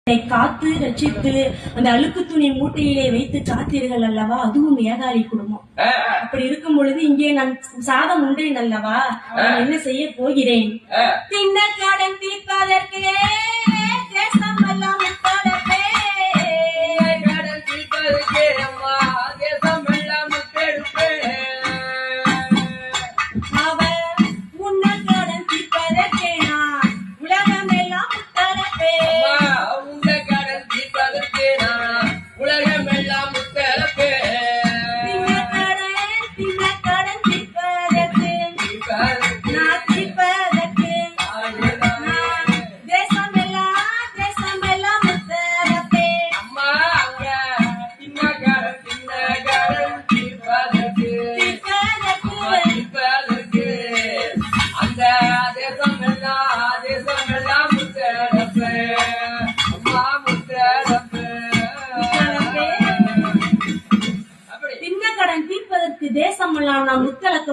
காத்து ரட்சித்து அந்த அழுக்கு துணி மூட்டையிலே வைத்து காத்தீர்கள் அல்லவா, அதுவும் ஏகாலி குடும்பம். அப்படி இருக்கும் பொழுது இங்கே நான் சாதம் உண்டேன் அல்லவா, நான் என்ன செய்ய போகிறேன்? தின்ன கடன் தீர்ப்பதற்கே தேசம் எல்லாம் தேசம் எல்லாம் நாம் முத்தளக்க